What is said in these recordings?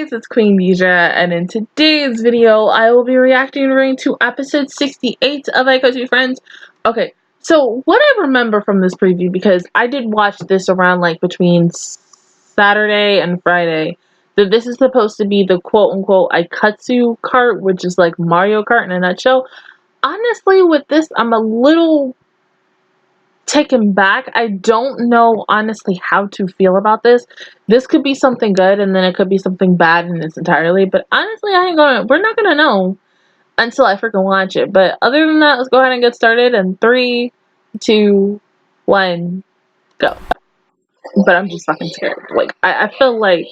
guys, it's Queendija, and in today's video, I will be reacting to episode 68 of Aikatsu Furenzu. Okay, so what I remember from this preview, because I did watch this around like between Saturday and Friday, that this is supposed to be the quote-unquote Aikatsu kart, which is like Mario Kart in a nutshell. Honestly, with this, I'm a little taken back. I don't know honestly how to feel about this. This could be something good and then it could be something bad in its entirely, but honestly we're not gonna know until I freaking watch it. But other than that, let's go ahead and get started in 3, 2, 1, go. But I'm just fucking scared. Like I feel like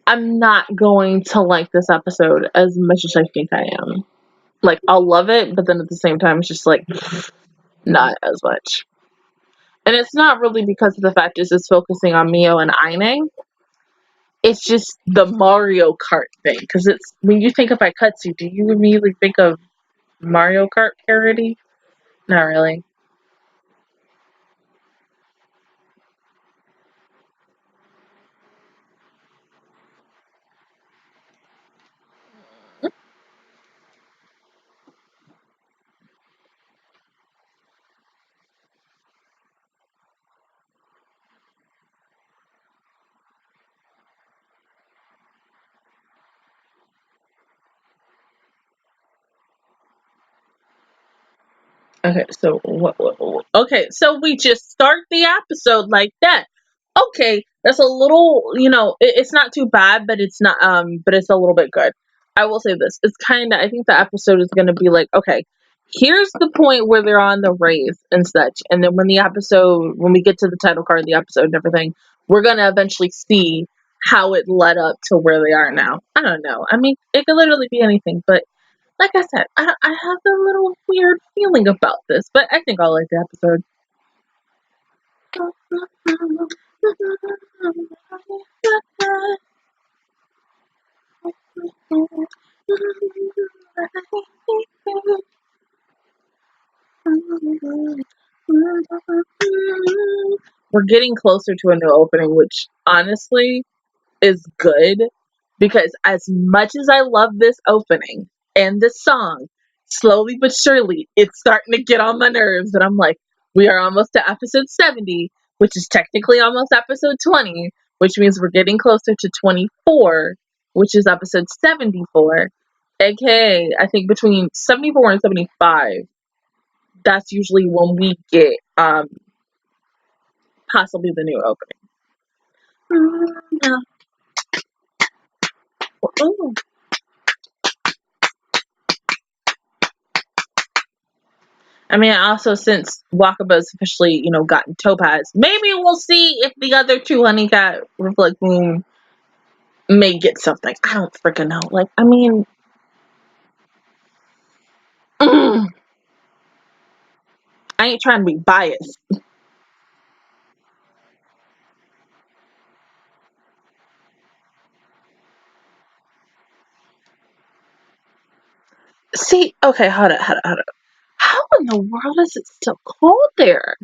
I'm not going to like this episode as much as I think I am. Like I'll love it, but then at the same time it's just like not as much. And it's not really because of the fact it's focusing on Mio and Aine. It's just the Mario Kart thing. Because it's when you think of Aikatsu, do you immediately think of Mario Kart parody? Not really. Okay, so what? Okay, so we just start the episode like that. Okay, that's a little, it's not too bad, but it's not, but it's a little bit good. I will say this: it's kind of. I think the episode is gonna be like, okay, here's the point where they're on the race and such, and then when we get to the title card of the episode and everything, we're gonna eventually see how it led up to where they are now. I don't know. I mean, it could literally be anything, but like I said, I have a little weird feeling about this, but I think I'll like the episode. We're getting closer to a new opening, which honestly is good, because as much as I love this opening and this song, slowly but surely it's starting to get on my nerves, and I'm like, we are almost to episode 70, which is technically almost episode 20, which means we're getting closer to 24, which is episode 74, aka I think between 74 and 75, that's usually when we get possibly the new opening. Ooh. I mean, also since Wakaba's officially, gotten Topaz, maybe we'll see if the other two Honeycat Reflect Moon may get something. I don't freaking know. Like, I mean, I ain't trying to be biased. See, okay, hold up. How in the world is it still cold there?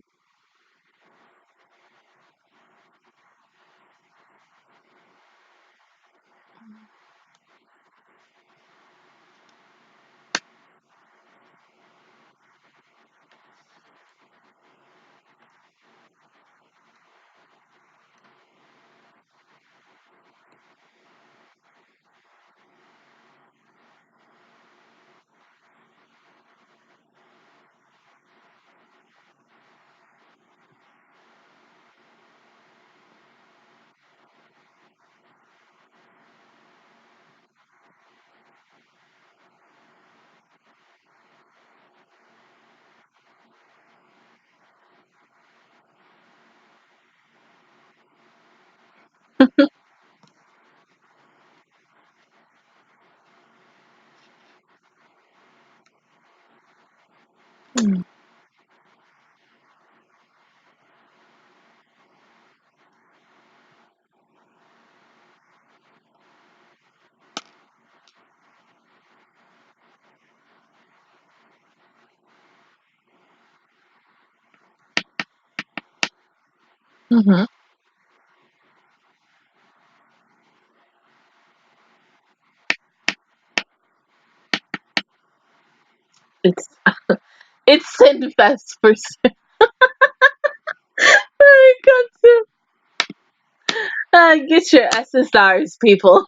Mm-hmm. It's it's Sinfest for get your SSRs, people.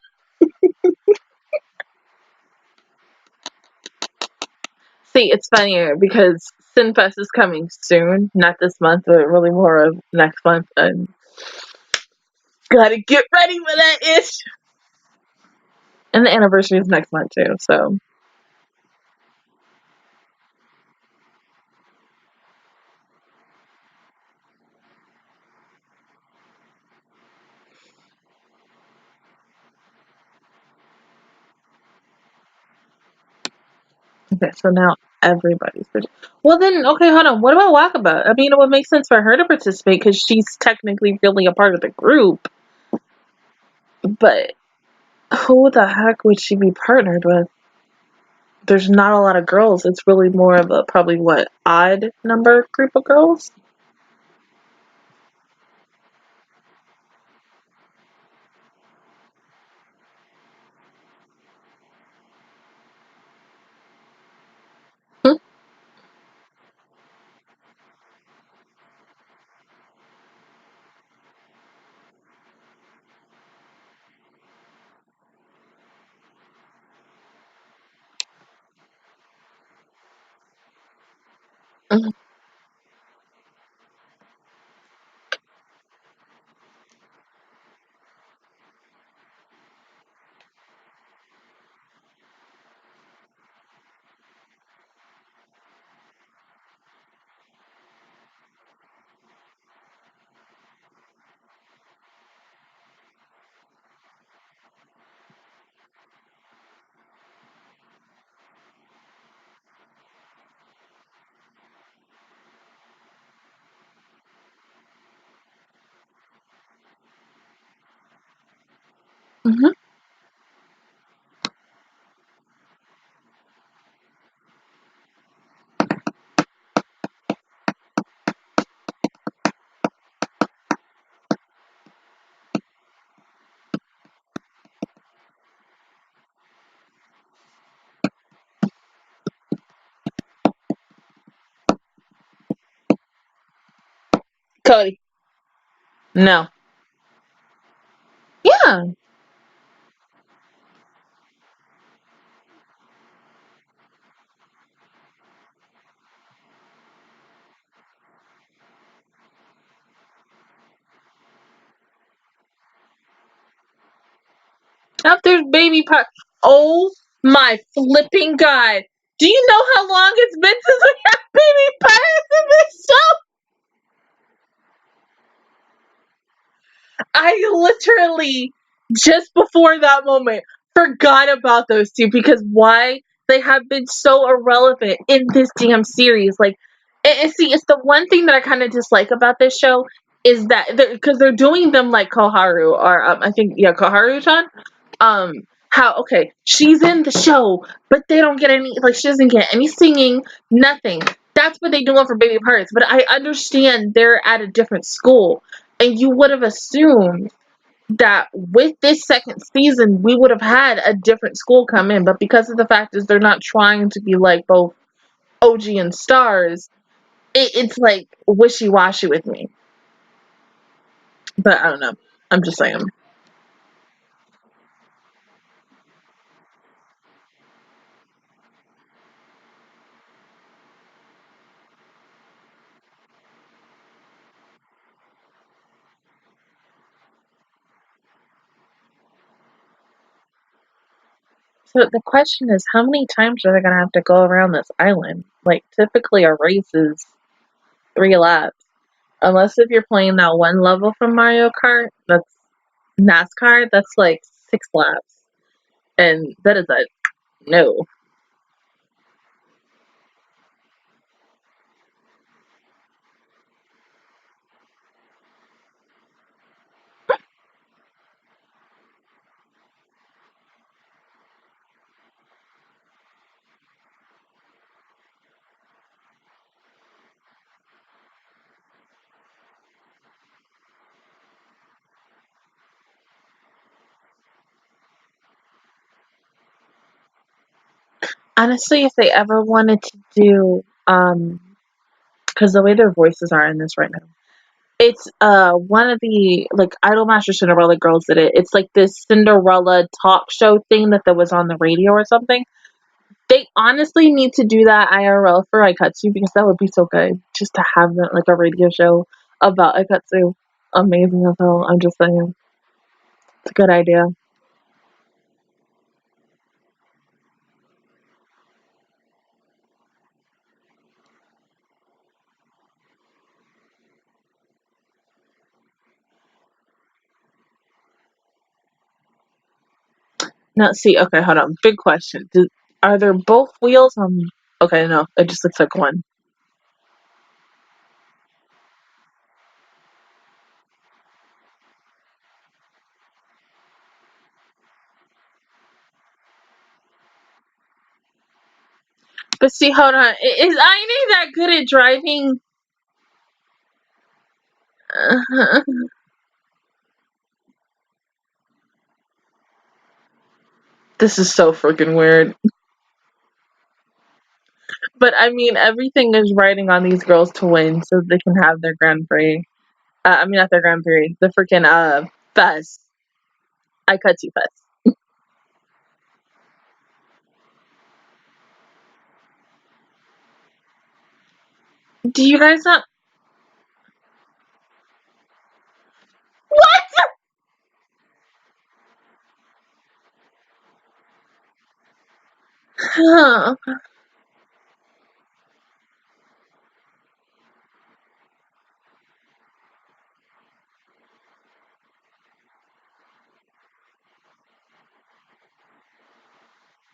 See, it's funnier because Sinfest is coming soon, not this month, but really more of next month, and gotta get ready for that ish. And the anniversary is next month too, so. Okay, so now everybody's. Well, then, okay, hold on. What about Wakaba? I mean, it would make sense for her to participate because she's technically really a part of the group. But who the heck would she be partnered with? There's not a lot of girls. It's really more of a probably what odd number group of girls. Hmm. Mhm. Mhm. Cody. No. Yeah. Now there's baby pie. Oh my flipping god! Do you know how long it's been since we had baby pies in this show? I literally just before that moment forgot about those two because why they have been so irrelevant in this damn series. Like, and see, it's the one thing that I kind of dislike about this show is that because they're doing them like Koharu or I think Koharu-chan. How okay, she's in the show, but they don't get any like she doesn't get any singing, nothing. That's what they doing for baby parts. But I understand they're at a different school, and you would have assumed that with this second season we would have had a different school come in, but because of the fact is they're not trying to be like both OG and stars, it's like wishy-washy with me. But I don't know. I'm just saying. So the question is, how many times are they gonna have to go around this island? Like typically a race is 3 laps. Unless if you're playing that one level from Mario Kart, that's NASCAR, that's like 6 laps. And that is a no. Honestly, if they ever wanted to do, because the way their voices are in this right now, it's one of the like Idolmaster Cinderella girls did it. It's like this Cinderella talk show thing that was on the radio or something. They honestly need to do that IRL for Aikatsu because that would be so good. Just to have that like a radio show about Aikatsu. Amazing as hell. I'm just saying. It's a good idea. Now, see, okay, hold on. Big question. Are there both wheels on? Okay, no, it just looks like one. But see, hold on. Is Aine that good at driving? This is so freaking weird. But I mean, everything is riding on these girls to win so they can have their Grand Prix. I mean, not their Grand Prix. The freaking fest. Aikatsu Fest. Do you guys not? What?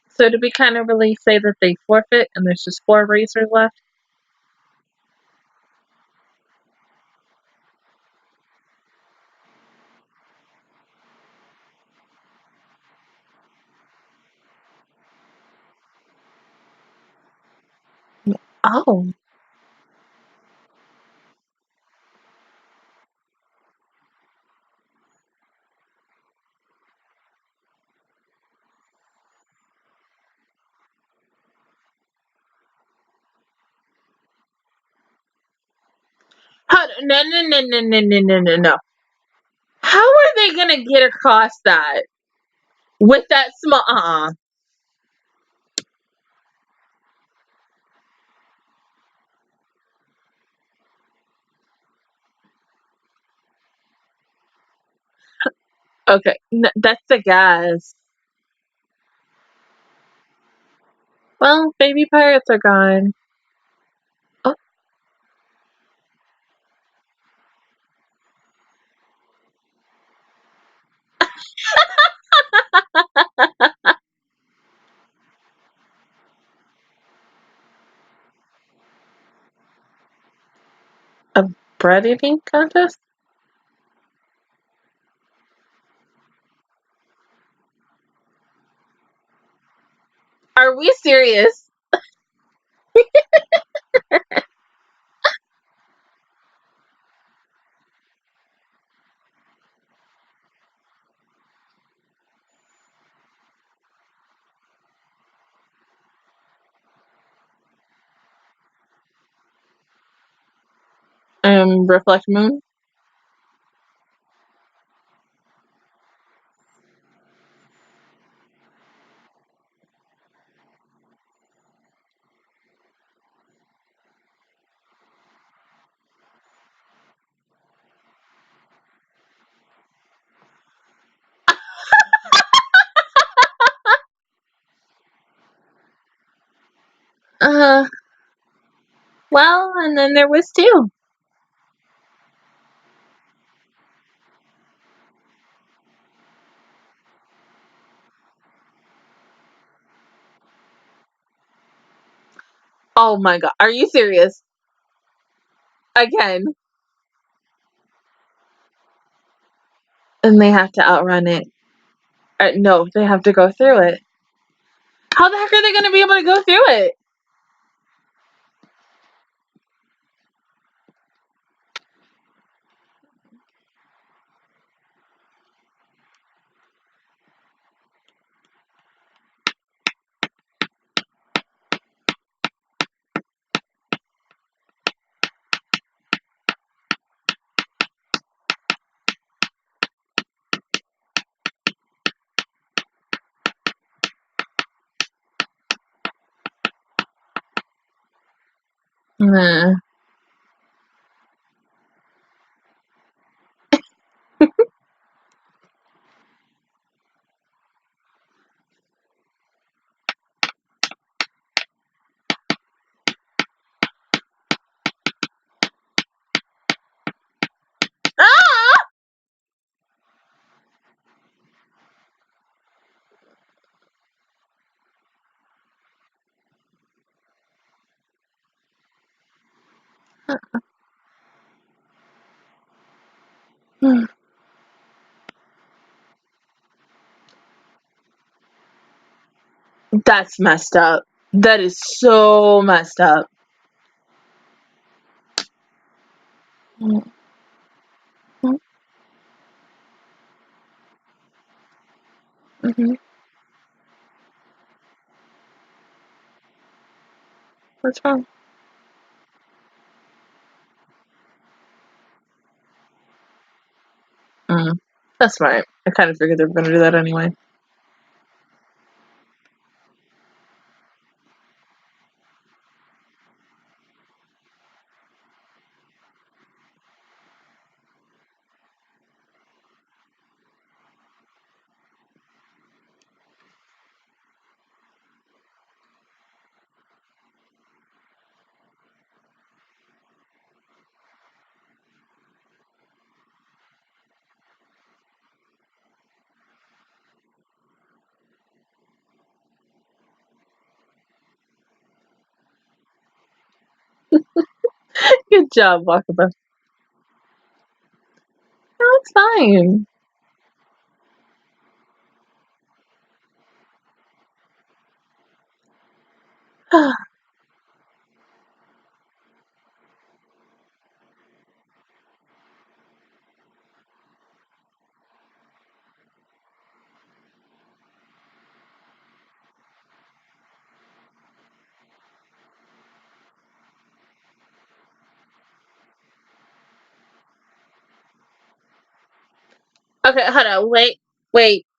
So did we kind of really say that they forfeit and there's just 4 racers left? Oh. No, no, no, no, no, no, no, no, no. How are they gonna get across that with that small? Okay, that's the gas. Well, baby pirates are gone. Oh. A bread eating contest? Are we serious? Reflect Moon. Uh, well, and then there was 2. Oh my god, are you serious? Again. And they have to outrun it. No, they have to go through it. How the heck are they going to be able to go through it? Nah. That's messed up. That is so messed up. Mm-hmm. What's wrong? That's right. I kind of figured they were going to do that anyway. Good job, Wakaba. No, it's fine. Okay, hold on. Wait.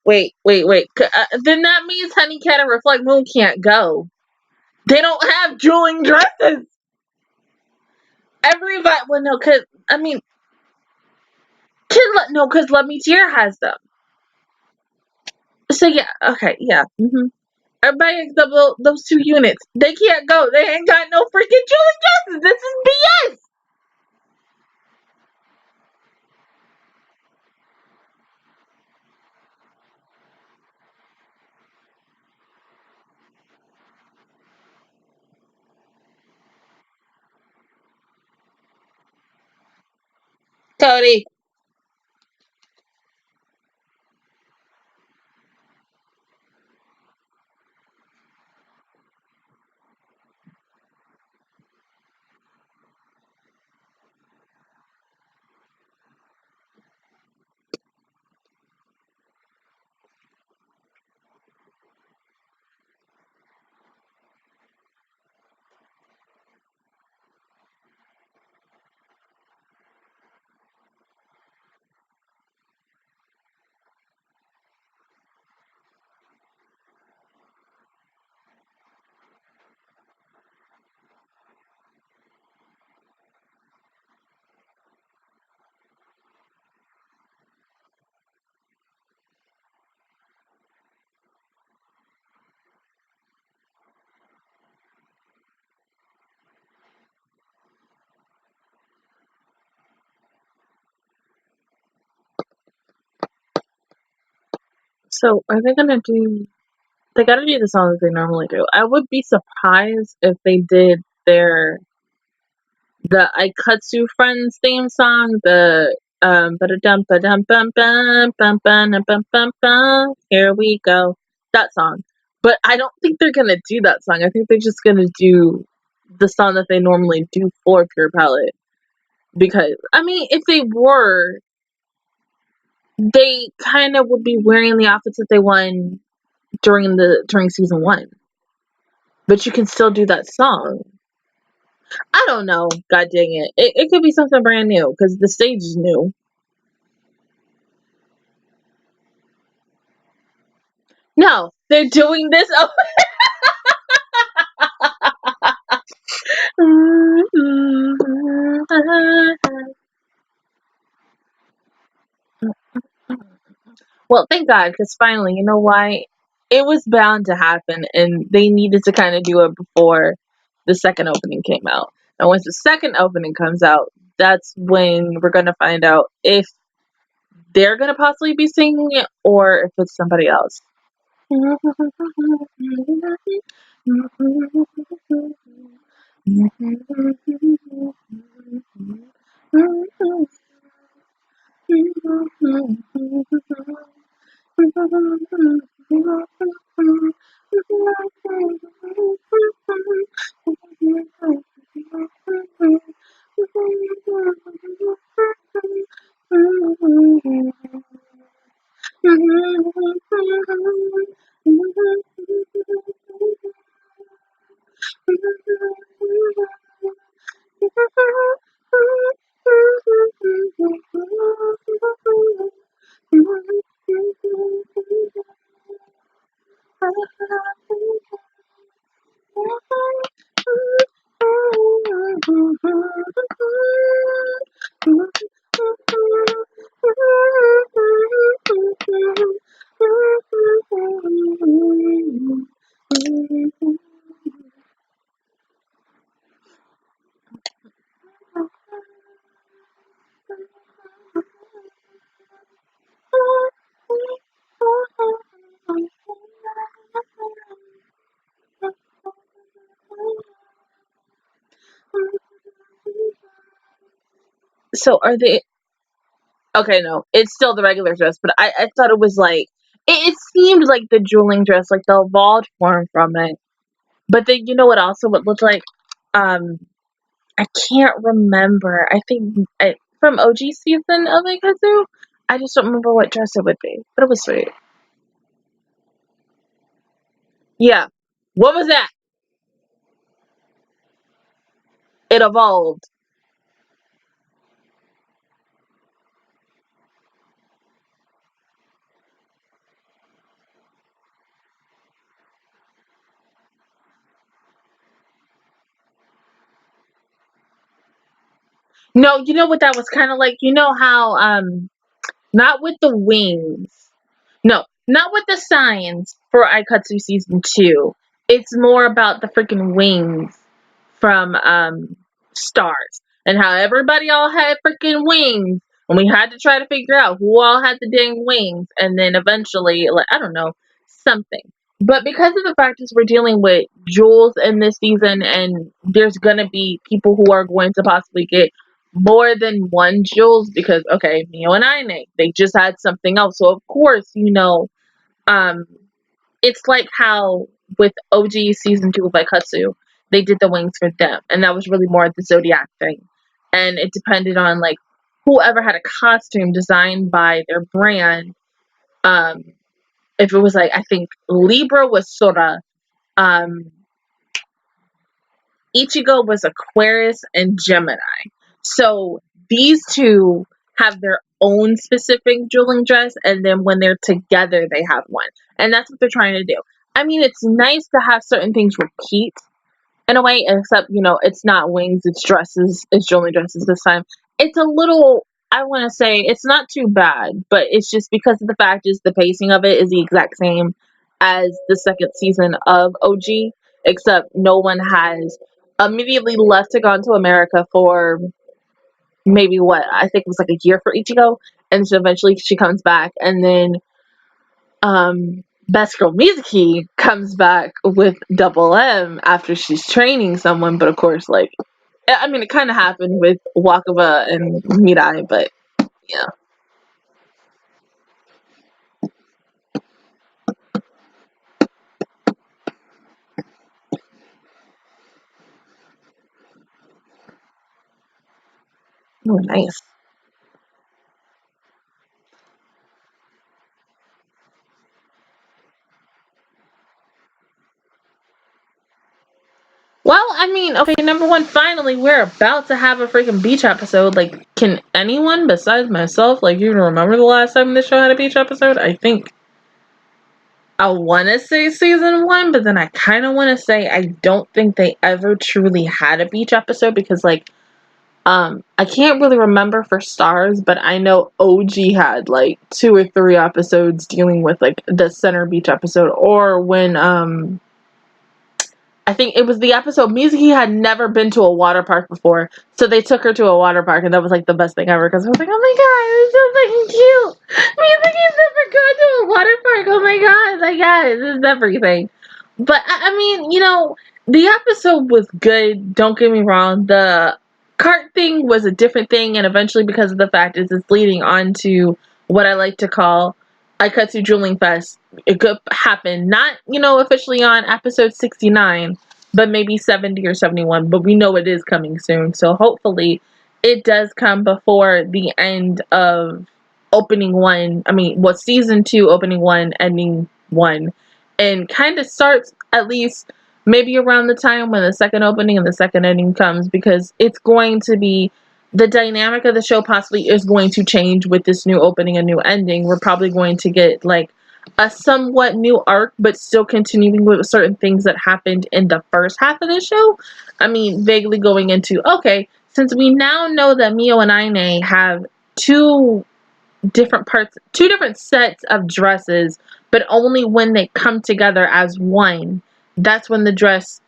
Then that means Honey Cat and Reflect Moon can't go. They don't have dueling dresses. Everybody, well, no, because, I mean, because Let Me Tear has them. So, yeah, okay, yeah. Everybody except those two units. They can't go. They ain't got no freaking dueling dresses. This is BS. Cody. So, are they gonna do... They gotta do the song that they normally do. I would be surprised if they did the Aikatsu Friends theme song, the ba-da-dum ba-dum bum bum bum bum bum bum bum. Here we go. That song. But I don't think they're gonna do that song. I think they're just gonna do the song that they normally do for Pure Palette. Because, I mean, if they were, they kind of would be wearing the outfits that they won during season 1. But you can still do that song. I don't know. God dang it. It could be something brand new because the stage is new. No, they're doing this. Oh. Well, thank God, because finally, you know why? It was bound to happen, and they needed to kind of do it before the second opening came out. And once the second opening comes out, that's when we're going to find out if they're going to possibly be singing it or if it's somebody else. So are they... Okay, no, it's still the regular dress, but I thought it was like... It seemed like the dueling dress, like the evolved form from it. But then, you know what also it looked like? I can't remember. I think from OG season of Aikatsu? I just don't remember what dress it would be. But it was sweet. Yeah. What was that? It evolved. No, you know what that was kind of like? You know how, not with the wings. No, not with the signs for Aikatsu Season 2. It's more about the freaking wings from, Stars. And how everybody all had freaking wings. And we had to try to figure out who all had the dang wings. And then eventually, like, I don't know, something. But because of the fact is we're dealing with jewels in this season, and there's gonna be people who are going to possibly get more than one jewels because okay, Mio and Aine, they just had something else. So of course, um, it's like how with OG season 2 of Aikatsu, they did the wings for them, and that was really more the zodiac thing, and it depended on like whoever had a costume designed by their brand. Um, if it was like I think Libra was Sora, um, Ichigo was Aquarius, and Gemini. So these two have their own specific dueling dress, and then when they're together, they have one. And that's what they're trying to do. I mean, it's nice to have certain things repeat in a way, except, it's not wings, it's dresses, it's dueling dresses this time. It's a little, I want to say, it's not too bad, but it's just because of the fact is the pacing of it is the exact same as the second season of OG, except no one has immediately left to go into America for maybe what I think it was like a year for Ichigo, and so eventually she comes back, and then Best Girl Mizuki comes back with Double M after she's training someone, but of course, like, I mean, it kind of happened with Wakaba and Mirai, but yeah. Oh, nice. Well, I mean, okay, number one, finally, we're about to have a freaking beach episode. Like, can anyone besides myself, like, even remember the last time this show had a beach episode? I think I want to say season 1, but then I kind of want to say I don't think they ever truly had a beach episode because, like, I can't really remember for stars, but I know OG had like 2 or 3 episodes dealing with like the Center Beach episode, or when I think it was the episode Mizuki had never been to a water park before, so they took her to a water park, and that was like the best thing ever, because I was like, oh my god, it's so fucking cute. Mizuki's never gone to a water park. Oh my god, like, yeah, this is everything. But I mean, you know, the episode was good, don't get me wrong. The cart thing was a different thing, and eventually, because of the fact is it's leading on to what I like to call Aikatsu Dueling Fest. It could happen, not, you know, officially on episode 69, but maybe 70 or 71, but we know it is coming soon, so hopefully it does come before the end of opening 1, I mean, what, season 2, opening 1, ending 1, and kind of starts at least maybe around the time when the second opening and the second ending comes, because it's going to be, the dynamic of the show possibly is going to change with this new opening and new ending. We're probably going to get like a somewhat new arc, but still continuing with certain things that happened in the first half of the show. I mean, vaguely going into, okay, since we now know that Mio and Aine have 2 different parts, 2 different sets of dresses, but only when they come together as one, that's when the dress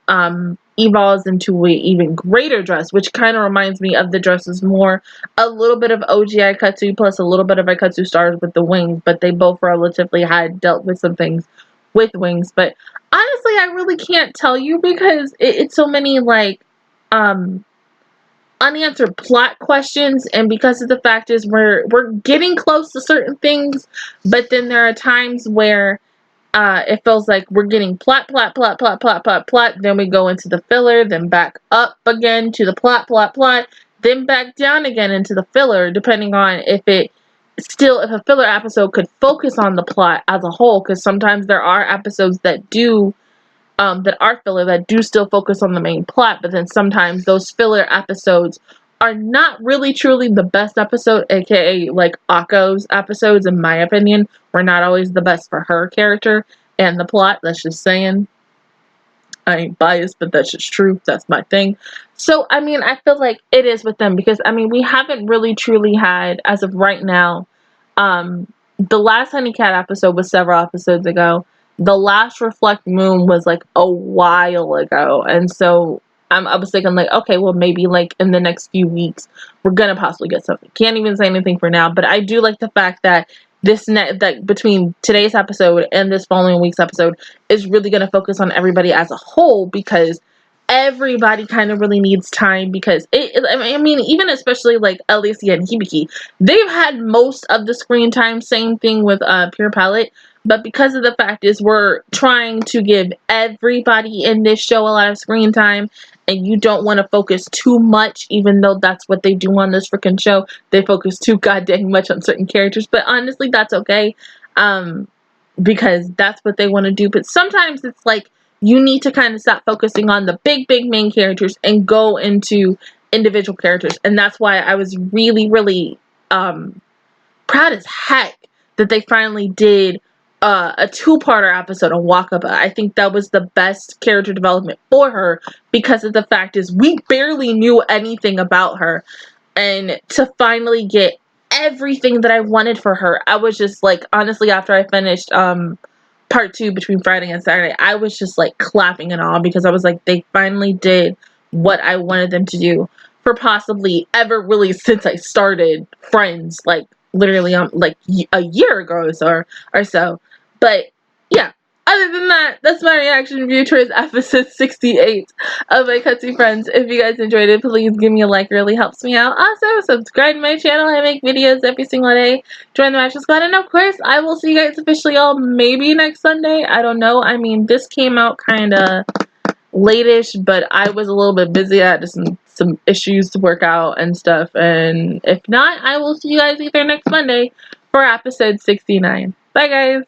evolves into an even greater dress, which kind of reminds me of the dresses more, a little bit of OG Aikatsu plus a little bit of Aikatsu stars with the wings, but they both relatively had dealt with some things with wings. But honestly, I really can't tell you, because it's so many like unanswered plot questions, and because of the fact is we're getting close to certain things, but then there are times where it feels like we're getting plot, then we go into the filler, then back up again to the plot, then back down again into the filler, depending on if a filler episode could focus on the plot as a whole, because sometimes there are episodes that do that are filler that do still focus on the main plot, but then sometimes those filler episodes are not really truly the best episode, aka like Akko's episodes, in my opinion, were not always the best for her character and the plot. That's just saying. I ain't biased, but that's just true. That's my thing. So, I mean, I feel like it is with them, because, I mean, we haven't really truly had, as of right now, the last Honey Cat episode was several episodes ago. The last Reflect Moon was like a while ago, and so I was thinking like, okay, well, maybe like in the next few weeks we're gonna possibly get something. Can't even say anything for now, but I do like the fact that that between today's episode and this following week's episode is really gonna focus on everybody as a whole, because everybody kind of really needs time, because I mean, even especially like Alicia and Hibiki, they've had most of the screen time. Same thing with Pure Palette. But because of the fact is we're trying to give everybody in this show a lot of screen time, and you don't want to focus too much, even though that's what they do on this freaking show. They focus too goddamn much on certain characters, but honestly, that's okay, because that's what they want to do. But sometimes it's like you need to kind of stop focusing on the big main characters and go into individual characters, and that's why I was really proud as heck that they finally did a 2-parter episode on Wakaba. I think that was the best character development for her, because of the fact is we barely knew anything about her, and to finally get everything that I wanted for her, I was just like, honestly, after I finished part 2 between Friday and Saturday, I was just like clapping and all, because I was like, they finally did what I wanted them to do for possibly ever really since I started Friends, like literally like a year ago or so. But yeah, other than that, that's my reaction review towards episode 68 of Aikatsu Friends. If you guys enjoyed it, please give me a like. It really helps me out. Also, subscribe to my channel. I make videos every single day. Join the Matching Squad. And of course, I will see you guys officially all maybe next Sunday. I don't know. I mean, this came out kind of late-ish, but I was a little bit busy. I had some issues to work out and stuff. And if not, I will see you guys either next Monday for episode 69. Bye, guys.